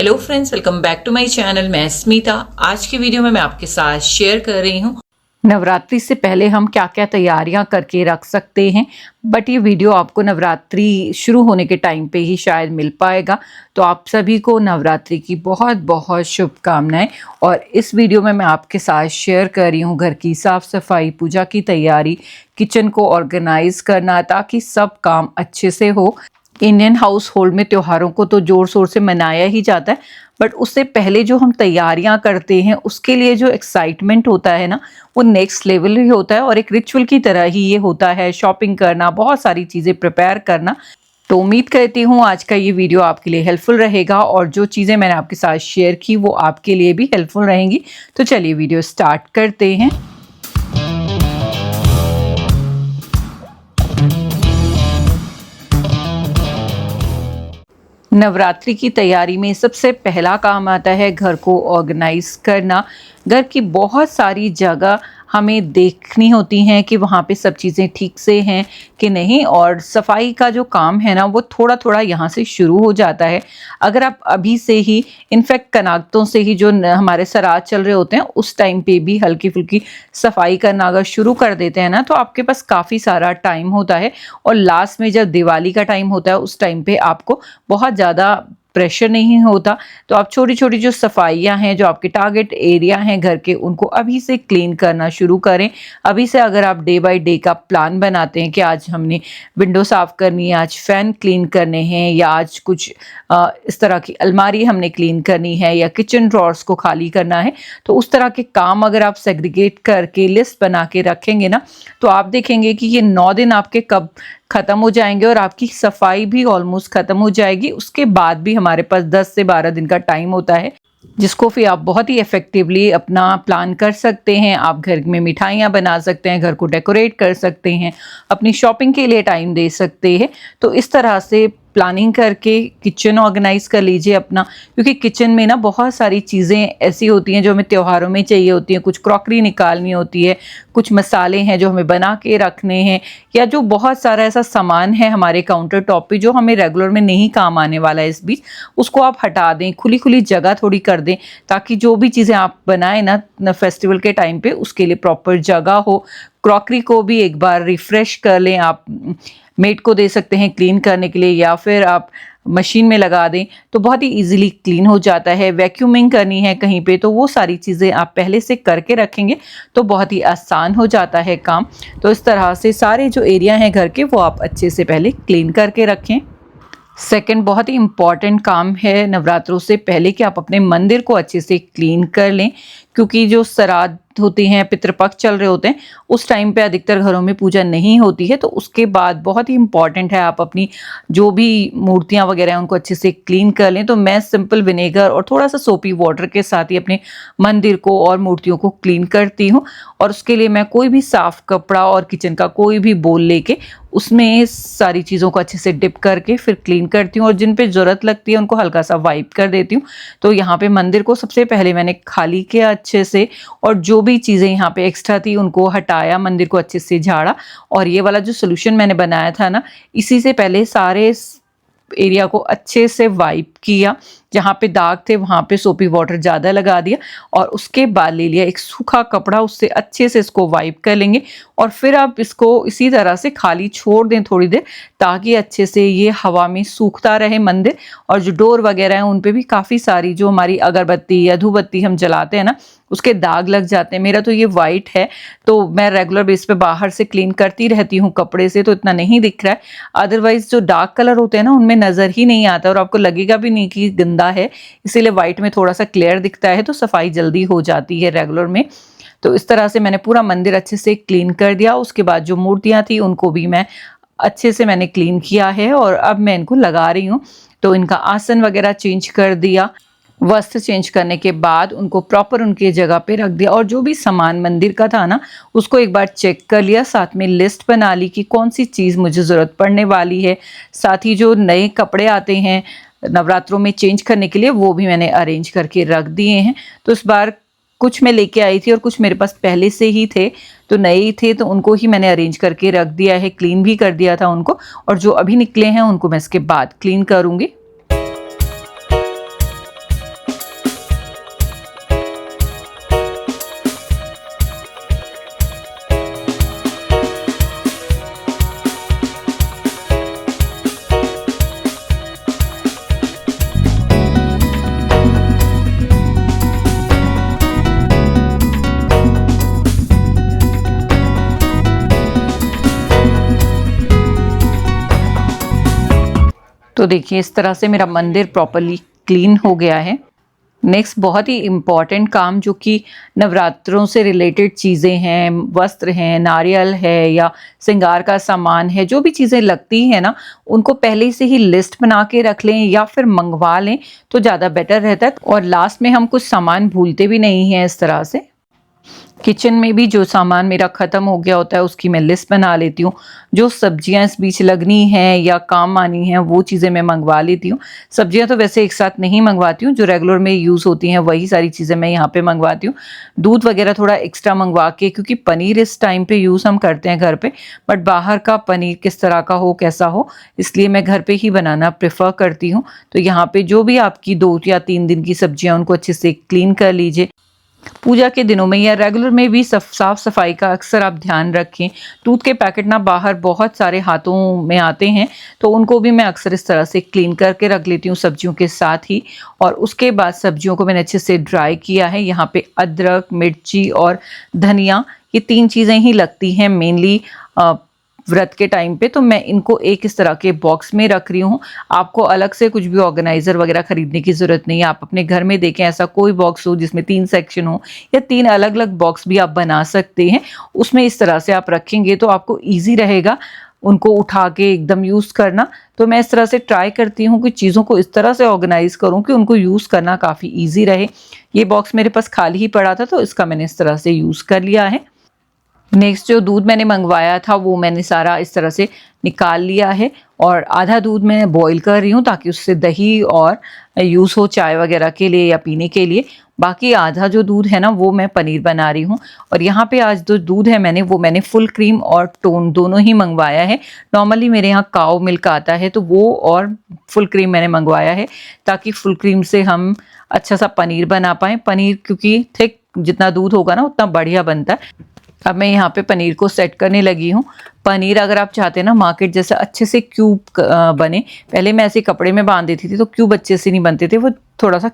Hello friends, welcome back to my channel. मैं स्मिता। आज की वीडियो में मैं आपके साथ शेयर कर रही हूँ नवरात्रि से पहले हम क्या क्या तैयारियां करके रख सकते हैं। बट ये वीडियो आपको नवरात्रि शुरू होने के टाइम पे ही शायद मिल पाएगा। तो आप सभी को नवरात्रि की बहुत बहुत शुभकामनाएं। और इस वीडियो में मैं आपके साथ शेयर कर रही हूँ घर की साफ सफाई, पूजा की तैयारी, किचन को ऑर्गेनाइज करना ताकि सब काम अच्छे से हो। इंडियन हाउस होल्ड में त्योहारों को तो जोर शोर से मनाया ही जाता है, बट उससे पहले जो हम तैयारियां करते हैं उसके लिए जो एक्साइटमेंट होता है ना, वो नेक्स्ट लेवल ही होता है और एक रिचुअल की तरह ही ये होता है। शॉपिंग करना, बहुत सारी चीज़ें प्रिपेयर करना। तो उम्मीद करती हूँ आज का ये वीडियो आपके लिए हेल्पफुल रहेगा और जो चीज़ें मैंने आपके साथ शेयर की वो आपके लिए भी हेल्पफुल रहेंगी। तो चलिए वीडियो स्टार्ट करते हैं। नवरात्रि की तैयारी में सबसे पहला काम आता है घर को ऑर्गेनाइज करना। घर की बहुत सारी जगह हमें देखनी होती हैं कि वहाँ पे सब चीज़ें ठीक से हैं कि नहीं, और सफाई का जो काम है ना वो थोड़ा थोड़ा यहाँ से शुरू हो जाता है। अगर आप अभी से ही, इनफैक्ट कनातों से ही जो हमारे सराज चल रहे होते हैं उस टाइम पे भी हल्की फुल्की सफाई करना अगर शुरू कर देते हैं ना, तो आपके पास काफ़ी सारा टाइम होता है। और लास्ट में जब दिवाली का टाइम होता है उस टाइम पे आपको बहुत ज़्यादा प्रेशर नहीं होता। तो आप छोटी छोटी जो सफाइयाँ हैं, जो आपके टारगेट एरिया हैं घर के, उनको अभी से क्लीन करना शुरू करें। अभी से अगर आप डे बाय डे का प्लान बनाते हैं कि आज हमने विंडो साफ़ करनी है, आज फैन क्लीन करने हैं, या आज कुछ इस तरह की अलमारी हमने क्लीन करनी है, या किचन ड्रॉर्स को खाली करना है, तो उस तरह के काम अगर आप सेग्रीगेट करके लिस्ट बना के रखेंगे ना, तो आप देखेंगे कि ये 9 दिन आपके कब ख़त्म हो जाएंगे और आपकी सफाई भी ऑलमोस्ट ख़त्म हो जाएगी। उसके बाद भी हमारे पास 10 से 12 दिन का टाइम होता है, जिसको फिर आप बहुत ही इफ़ेक्टिवली अपना प्लान कर सकते हैं। आप घर में मिठाइयाँ बना सकते हैं, घर को डेकोरेट कर सकते हैं, अपनी शॉपिंग के लिए टाइम दे सकते हैं। तो इस तरह से प्लानिंग करके किचन ऑर्गेनाइज कर लीजिए अपना, क्योंकि किचन में ना बहुत सारी चीज़ें ऐसी होती हैं जो हमें त्योहारों में चाहिए होती हैं। कुछ क्रॉकरी निकालनी होती है, कुछ मसाले हैं जो हमें बना के रखने हैं, या जो बहुत सारा ऐसा सामान है हमारे काउंटर टॉप पे जो हमें रेगुलर में नहीं काम आने वाला है इस बीच, उसको आप हटा दें, खुली खुली जगह थोड़ी कर दें, ताकि जो भी चीज़ें आप बनाएं ना फेस्टिवल के टाइम पे, उसके लिए प्रॉपर जगह हो। क्रॉकरी को भी एक बार रिफ़्रेश कर लें। आप मेड को दे सकते हैं क्लीन करने के लिए, या फिर आप मशीन में लगा दें तो बहुत ही इजीली क्लीन हो जाता है। वैक्यूमिंग करनी है कहीं पे, तो वो सारी चीज़ें आप पहले से करके रखेंगे तो बहुत ही आसान हो जाता है काम। तो इस तरह से सारे जो एरिया हैं घर के, वो आप अच्छे से पहले क्लीन करके रखें। सेकंड बहुत ही इम्पॉर्टेंट काम है नवरात्रों से पहले कि आप अपने मंदिर को अच्छे से क्लीन कर लें, क्योंकि जो श्राद्ध होती हैं, पितृपक्ष चल रहे होते हैं, उस टाइम पे अधिकतर घरों में पूजा नहीं होती है। तो उसके बाद बहुत ही इम्पॉर्टेंट है आप अपनी जो भी मूर्तियाँ वगैरह हैं उनको अच्छे से क्लीन कर लें। तो मैं सिंपल विनेगर और थोड़ा सा सोपी वाटर के साथ ही अपने मंदिर को और मूर्तियों को क्लीन करती हूँ। और उसके लिए मैं कोई भी साफ़ कपड़ा और किचन का कोई भी बोल लेके उसमें सारी चीज़ों को अच्छे से डिप करके फिर क्लीन करती हूँ, और जिन पे ज़रूरत लगती है उनको हल्का सा वाइप कर देती हूँ। तो यहाँ पे मंदिर को सबसे पहले मैंने खाली किया अच्छे से, और जो भी चीज़ें यहाँ पे एक्स्ट्रा थी उनको हटाया, मंदिर को अच्छे से झाड़ा। और ये वाला जो सोल्यूशन मैंने बनाया था ना, इसी से पहले सारे एरिया को अच्छे से वाइप किया। जहाँ पे दाग थे वहाँ पे सोपी वाटर ज़्यादा लगा दिया, और उसके बाद ले लिया एक सूखा कपड़ा, उससे अच्छे से इसको वाइप कर लेंगे। और फिर आप इसको इसी तरह से खाली छोड़ दें थोड़ी देर, ताकि अच्छे से ये हवा में सूखता रहे मंदिर। और जो डोर वगैरह हैं उन पे भी काफ़ी सारी जो हमारी अगरबत्ती या धूपबत्ती हम जलाते हैं ना, उसके दाग लग जाते हैं। मेरा तो ये वाइट है, तो मैं रेगुलर बेस पे बाहर से क्लीन करती रहती हूँ कपड़े से, तो इतना नहीं दिख रहा है। अदरवाइज जो डार्क कलर होते हैं ना, उनमें नज़र ही नहीं आता और आपको लगेगा भी नहीं कि गंदा है, इसीलिए वाइट में थोड़ा सा क्लियर दिखता है, तो सफाई जल्दी हो जाती है रेगुलर में। तो इस तरह से मैंने पूरा मंदिर अच्छे से क्लीन कर दिया। उसके बाद जो मूर्तियाँ थी उनको भी मैं अच्छे से मैंने क्लीन किया है, और अब मैं इनको लगा रही हूँ। तो इनका आसन वगैरह चेंज कर दिया, वस्त्र चेंज करने के बाद उनको प्रॉपर उनके जगह पे रख दिया। और जो भी सामान मंदिर का था ना, उसको एक बार चेक कर लिया, साथ में लिस्ट बना ली कि कौन सी चीज़ मुझे ज़रूरत पड़ने वाली है। साथ ही जो नए कपड़े आते हैं नवरात्रों में चेंज करने के लिए, वो भी मैंने अरेंज करके रख दिए हैं। तो इस बार कुछ मैं लेके आई थी और कुछ मेरे पास पहले से ही थे, तो नए ही थे, तो उनको ही मैंने अरेंज करके रख दिया है, क्लीन भी कर दिया था उनको। और जो अभी निकले हैं उनको मैं इसके बाद क्लीन करूँगी। तो देखिए इस तरह से मेरा मंदिर प्रॉपरली क्लीन हो गया है। नेक्स्ट बहुत ही इम्पॉर्टेंट काम जो कि नवरात्रों से रिलेटेड चीज़ें हैं, वस्त्र हैं, नारियल है या श्रृंगार का सामान है, जो भी चीज़ें लगती हैं ना, उनको पहले से ही लिस्ट बना के रख लें या फिर मंगवा लें तो ज़्यादा बेटर रहता है। और लास्ट में हम कुछ सामान भूलते भी नहीं हैं। इस तरह से किचन में भी जो सामान मेरा ख़त्म हो गया होता है उसकी मैं लिस्ट बना लेती हूँ। जो सब्जियां इस बीच लगनी हैं या काम आनी हैं वो चीज़ें मैं मंगवा लेती हूँ। सब्जियां तो वैसे एक साथ नहीं मंगवाती हूँ, जो रेगुलर में यूज़ होती हैं वही सारी चीज़ें मैं यहाँ पे मंगवाती हूँ। दूध वगैरह थोड़ा एक्स्ट्रा मंगवा के, क्योंकि पनीर इस टाइम पे यूज़ हम करते हैं घर पे, बट बाहर का पनीर किस तरह का हो कैसा हो, इसलिए मैं घर पे ही बनाना प्रेफर करती हूँ। तो यहाँ पे जो भी आपकी 2 या 3 दिन की सब्जियाँ उनको अच्छे से क्लीन कर लीजिए। पूजा के दिनों में या रेगुलर में भी साफ सफाई का अक्सर आप ध्यान रखें। दूध के पैकेट ना बाहर बहुत सारे हाथों में आते हैं, तो उनको भी मैं अक्सर इस तरह से क्लीन करके रख लेती हूँ सब्जियों के साथ ही। और उसके बाद सब्जियों को मैंने अच्छे से ड्राई किया है। यहाँ पे अदरक, मिर्ची और धनिया, ये 3 चीज़ें ही लगती हैं मेनली व्रत के टाइम पे, तो मैं इनको एक इस तरह के बॉक्स में रख रही हूँ। आपको अलग से कुछ भी ऑर्गेनाइजर वगैरह खरीदने की जरूरत नहीं है। आप अपने घर में देखें ऐसा कोई बॉक्स हो जिसमें 3 सेक्शन हो, या 3 अलग अलग बॉक्स भी आप बना सकते हैं। उसमें इस तरह से आप रखेंगे तो आपको ईजी रहेगा उनको उठा के एकदम यूज़ करना। तो मैं इस तरह से ट्राई करती हूँ कि चीज़ों को इस तरह से ऑर्गेनाइज करूँ कि उनको यूज़ करना काफ़ी ईजी रहे। ये बॉक्स मेरे पास खाली ही पड़ा था तो इसका मैंने इस तरह से यूज़ कर लिया है। नेक्स्ट जो दूध मैंने मंगवाया था वो मैंने सारा इस तरह से निकाल लिया है, और आधा दूध मैं बॉईल कर रही हूँ ताकि उससे दही और यूज़ हो चाय वगैरह के लिए या पीने के लिए। बाकी आधा जो दूध है ना वो मैं पनीर बना रही हूँ। और यहाँ पे आज जो दूध है मैंने फुल क्रीम और टोन दोनों ही मंगवाया है। नॉर्मली मेरे यहाँ काऊ मिल्क आता है तो वो, और फुल क्रीम मैंने मंगवाया है ताकि फुल क्रीम से हम अच्छा सा पनीर बना पाएँ। पनीर क्योंकि थिक जितना दूध होगा ना उतना बढ़िया बनता है। अब मैं यहाँ पे पनीर को सेट करने लगी हूँ। पनीर अगर आप चाहते हैं ना मार्केट जैसा अच्छे से क्यूब बने, पहले मैं ऐसे कपड़े में बांध देती थी तो क्यूब अच्छे से नहीं बनते थे, वो थोड़ा सा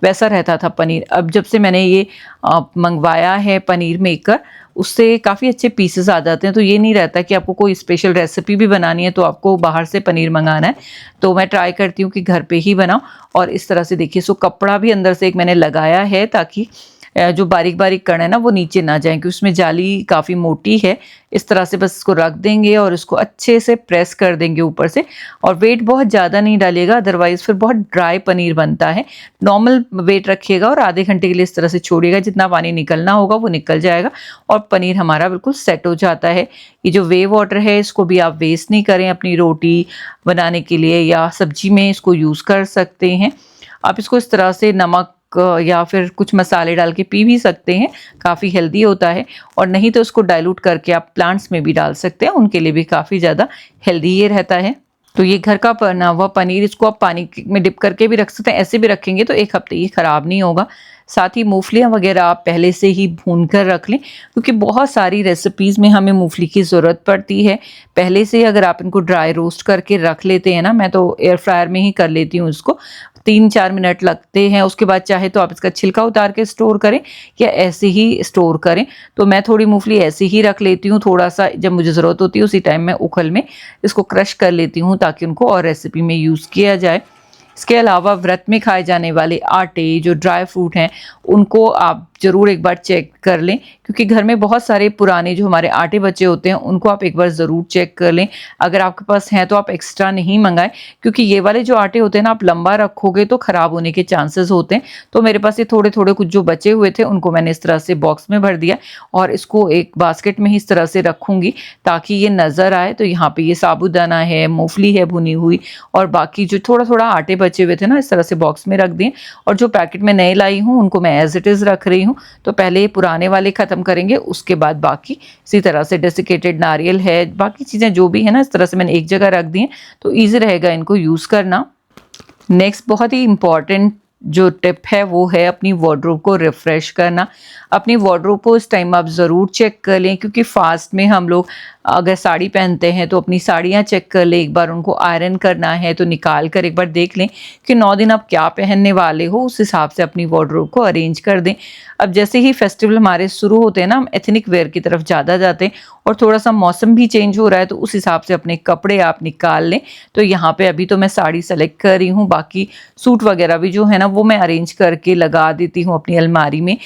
वैसा रहता था पनीर। अब जब से मैंने ये मंगवाया है पनीर मेकर, उससे काफ़ी अच्छे पीसेस आ जाते हैं। तो ये नहीं रहता कि आपको कोई स्पेशल रेसिपी भी बनानी है तो आपको बाहर से पनीर मंगाना है। तो मैं ट्राई करती हूँ कि घर पे ही बनाऊँ। और इस तरह से देखिए, सो कपड़ा भी अंदर से एक मैंने लगाया है ताकि जो बारीक बारीक कण है ना वो नीचे ना जाए, क्योंकि उसमें जाली काफ़ी मोटी है। इस तरह से बस इसको रख देंगे और इसको अच्छे से प्रेस कर देंगे ऊपर से। और वेट बहुत ज़्यादा नहीं डालिएगा, अदरवाइज फिर बहुत ड्राई पनीर बनता है। नॉर्मल वेट रखिएगा और आधे घंटे के लिए इस तरह से छोड़िएगा, जितना पानी निकलना होगा वो निकल जाएगा और पनीर हमारा बिल्कुल सेट हो जाता है। ये जो वे वाटर है इसको भी आप वेस्ट नहीं करें, अपनी रोटी बनाने के लिए या सब्जी में इसको यूज़ कर सकते हैं। आप इसको इस तरह से नमक या फिर कुछ मसाले डाल के पी भी सकते हैं, काफ़ी हेल्दी होता है। और नहीं तो इसको डाइल्यूट करके आप प्लांट्स में भी डाल सकते हैं, उनके लिए भी काफ़ी ज़्यादा हेल्दी ये रहता है। तो ये घर का बना हुआ पनीर, इसको आप पानी में डिप करके भी रख सकते हैं, ऐसे भी रखेंगे तो 1 हफ्ते ये ख़राब नहीं होगा। साथ ही मूंगफलियाँ वगैरह आप पहले से ही भून कर रख लें, क्योंकि बहुत सारी रेसिपीज़ में हमें मूंगफली की ज़रूरत पड़ती है। पहले से अगर आप इनको ड्राई रोस्ट करके रख लेते हैं ना, मैं तो एयर फ्रायर में ही कर लेती हूँ इसको, 3-4 मिनट लगते हैं। उसके बाद चाहे तो आप इसका छिलका उतार के स्टोर करें या ऐसे ही स्टोर करें। तो मैं थोड़ी मूंगफली ऐसे ही रख लेती हूँ, थोड़ा सा जब मुझे ज़रूरत होती है उसी टाइम मैं उखल में इसको क्रश कर लेती हूँ ताकि उनको और रेसिपी में यूज़ किया जाए। इसके अलावा व्रत में खाए जाने वाले आटे, जो ड्राई फ्रूट हैं, उनको आप ज़रूर एक बार चेक कर लें, क्योंकि घर में बहुत सारे पुराने जो हमारे आटे बचे होते हैं उनको आप एक बार ज़रूर चेक कर लें। अगर आपके पास हैं तो आप एक्स्ट्रा नहीं मंगाएं, क्योंकि ये वाले जो आटे होते हैं ना, आप लंबा रखोगे तो ख़राब होने के चांसेस होते हैं। तो मेरे पास ये थोड़े थोड़े कुछ जो बचे हुए थे उनको मैंने इस तरह से बॉक्स में भर दिया और इसको एक बास्केट में ही इस तरह से रखूँगी ताकि ये नज़र आए। तो यहाँ पर ये साबूदाना है, मूँगफली है भुनी हुई, और बाकी जो थोड़ा थोड़ा आटे बचे हुए थे ना इस तरह से बॉक्स में रख दिए। और जो पैकेट में नए लाई हूँ उनको मैं एज इट इज़ रख रही हूँ। तो पहले पुराने वाले ख़त्म करेंगे, उसके बाद बाकी इसी तरह से डेसिकेटेड नारियल है, बाकी चीज़ें जो भी है ना इस तरह से मैंने एक जगह रख दी हैं, तो ईजी रहेगा इनको यूज़ करना। नेक्स्ट बहुत ही इम्पॉर्टेंट जो टिप है वो है अपनी वार्डरोब को रिफ्रेश करना। अपनी वार्डरोब को इस टाइम आप ज़रूर चेक कर लें, क्योंकि फास्ट में हम लोग अगर साड़ी पहनते हैं तो अपनी साड़ियाँ चेक कर लें, एक बार उनको आयरन करना है तो निकाल कर एक बार देख लें कि 9 दिन आप क्या पहनने वाले हो, उस हिसाब से अपनी वार्डरोब को अरेंज कर दें। अब जैसे ही फेस्टिवल हमारे शुरू होते हैं ना, हम एथनिक वेयर की तरफ ज़्यादा जाते हैं और थोड़ा सा मौसम भी चेंज हो रहा है, तो उस हिसाब से अपने कपड़े आप निकाल लें। तो यहाँ पे अभी तो मैं साड़ी सेलेक्ट कर रही हूँ, बाकी सूट वगैरह भी जो है ना वो मैं अरेंज करके लगा देती हूँ अपनी अलमारी में।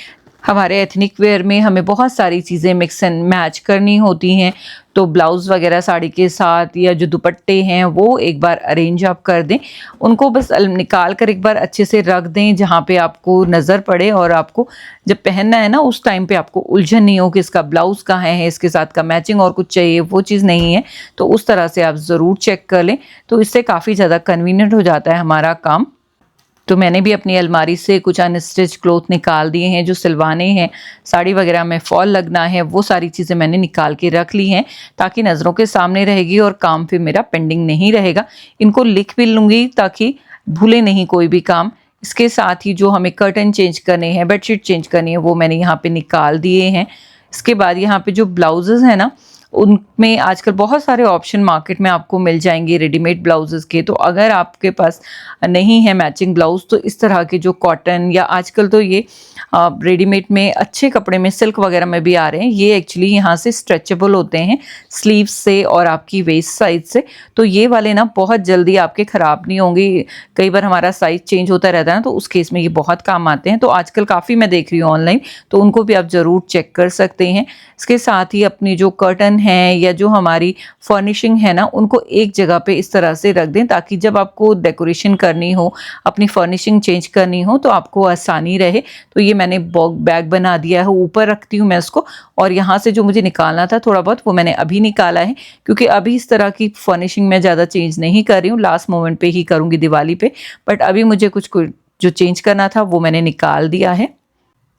हमारे एथनिक वेयर में हमें बहुत सारी चीज़ें मिक्स एंड मैच करनी होती हैं, तो ब्लाउज़ वगैरह साड़ी के साथ या जो दुपट्टे हैं वो एक बार अरेंज आप कर दें, उनको बस निकाल कर एक बार अच्छे से रख दें जहाँ पे आपको नज़र पड़े, और आपको जब पहनना है ना उस टाइम पे आपको उलझन नहीं हो कि इसका ब्लाउज़ कहाँ है, इसके साथ का मैचिंग और कुछ चाहिए, वो चीज़ नहीं है। तो उस तरह से आप ज़रूर चेक कर लें, तो इससे काफ़ी ज़्यादा कन्वीनियंट हो जाता है हमारा काम। तो मैंने भी अपनी अलमारी से कुछ अनस्टिच क्लोथ निकाल दिए हैं, जो सिलवाने हैं, साड़ी वगैरह में फॉल लगना है, वो सारी चीज़ें मैंने निकाल के रख ली हैं ताकि नज़रों के सामने रहेगी और काम फिर मेरा पेंडिंग नहीं रहेगा। इनको लिख भी लूँगी ताकि भूले नहीं कोई भी काम। इसके साथ ही जो हमें कर्टन चेंज करने हैं, बेडशीट चेंज करनी है, वो मैंने यहाँ पे निकाल दिए हैं। इसके बाद यहाँ पे जो ब्लाउजेज़ हैं ना, उनमें आजकल बहुत सारे ऑप्शन मार्केट में आपको मिल जाएंगे रेडीमेड ब्लाउजेस के। तो अगर आपके पास नहीं है मैचिंग ब्लाउज, तो इस तरह के जो कॉटन या आजकल तो ये रेडीमेड में अच्छे कपड़े में सिल्क वगैरह में भी आ रहे हैं, ये एक्चुअली यहाँ से स्ट्रेचेबल होते हैं स्लीव्स से और आपकी वेस्ट साइज से। तो ये वाले ना बहुत जल्दी आपके ख़राब नहीं होंगे। कई बार हमारा साइज चेंज होता रहता है ना, तो उस केस में ये बहुत काम आते हैं। तो आजकल काफ़ी मैं देख रही हूँ ऑनलाइन, तो उनको भी आप ज़रूर चेक कर सकते हैं। इसके साथ ही अपनी जो कर्टन है या जो हमारी फर्निशिंग है ना, उनको एक जगह पे इस तरह से रख दें ताकि जब आपको डेकोरेशन करनी हो, अपनी फर्निशिंग चेंज करनी हो, तो आपको आसानी रहे। तो ये मैंने बैग बना दिया है, ऊपर रखती हूँ मैं इसको, और यहाँ से जो मुझे निकालना था थोड़ा बहुत वो मैंने अभी निकाला है, क्योंकि अभी इस तरह की फर्निशिंग मैं ज़्यादा चेंज नहीं कर रही हूँ, लास्ट मोमेंट पे ही करूँगी दिवाली पे। बट अभी मुझे कुछ जो चेंज करना था वो मैंने निकाल दिया है।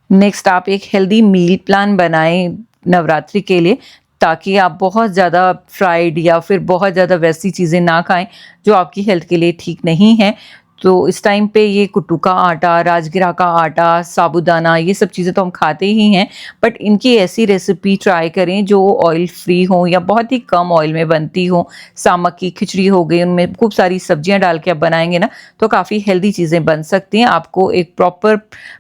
नेक्स्ट आप एक हेल्दी मील प्लान बनाएं नवरात्रि के लिए, ताकि आप बहुत ज़्यादा फ्राइड या फिर बहुत ज़्यादा वैसी चीज़ें ना खाएं जो आपकी हेल्थ के लिए ठीक नहीं है। तो इस टाइम पे ये कुट्टू का आटा, राजगिरा का आटा, साबूदाना, ये सब चीज़ें तो हम खाते ही हैं, बट इनकी ऐसी रेसिपी ट्राई करें जो ऑयल फ्री हो या बहुत ही कम ऑयल में बनती हो। सामक की खिचड़ी हो गई, उनमें खूब सारी सब्जियां डाल के आप बनाएंगे ना, तो काफ़ी हेल्दी चीज़ें बन सकती हैं। आपको एक प्रॉपर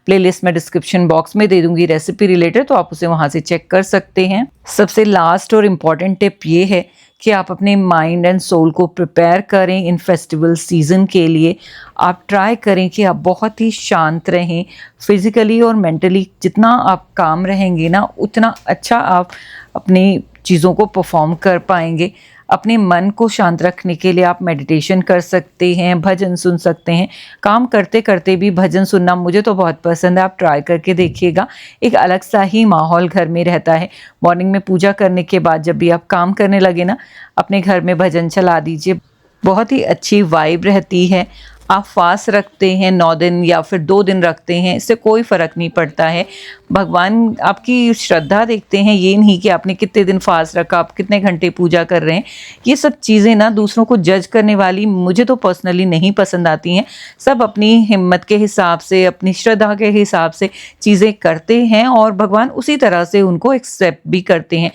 प्लेलिस्ट में डिस्क्रिप्शन बॉक्स में दे दूंगी रेसिपी रिलेटेड, तो आप उसे वहाँ से चेक कर सकते हैं। सबसे लास्ट और इम्पॉर्टेंट टिप ये है कि आप अपने माइंड एंड सोल को प्रिपेयर करें इन फेस्टिवल सीज़न के लिए। आप ट्राई करें कि आप बहुत ही शांत रहें, फिज़िकली और मेंटली जितना आप काम रहेंगे ना, उतना अच्छा आप अपनी चीज़ों को परफॉर्म कर पाएंगे। अपने मन को शांत रखने के लिए आप मेडिटेशन कर सकते हैं, भजन सुन सकते हैं। काम करते करते भी भजन सुनना मुझे तो बहुत पसंद है, आप ट्राई करके देखिएगा। एक अलग सा ही माहौल घर में रहता है। मॉर्निंग में पूजा करने के बाद जब भी आप काम करने लगे ना, अपने घर में भजन चला दीजिए, बहुत ही अच्छी वाइब रहती है। आप फास्ट रखते हैं 9 दिन या फिर 2 दिन रखते हैं, इससे कोई फ़र्क नहीं पड़ता है। भगवान आपकी श्रद्धा देखते हैं, ये नहीं कि आपने कितने दिन फास्ट रखा, आप कितने घंटे पूजा कर रहे हैं। ये सब चीज़ें ना दूसरों को जज करने वाली मुझे तो पर्सनली नहीं पसंद आती हैं। सब अपनी हिम्मत के हिसाब से, अपनी श्रद्धा के हिसाब से चीज़ें करते हैं और भगवान उसी तरह से उनको एक्सेप्ट भी करते हैं।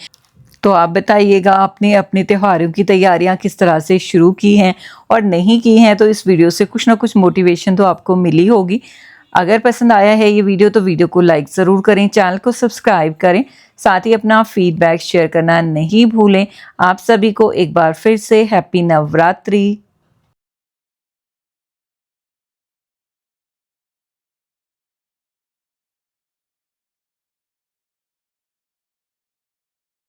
तो आप बताइएगा आपने अपने त्योहारों की तैयारियां किस तरह से शुरू की हैं और नहीं की हैं। तो इस वीडियो से कुछ ना कुछ मोटिवेशन तो आपको मिली होगी। अगर पसंद आया है ये वीडियो तो वीडियो को लाइक ज़रूर करें, चैनल को सब्सक्राइब करें, साथ ही अपना फीडबैक शेयर करना नहीं भूलें। आप सभी को एक बार फिर से हैप्पी नवरात्रि।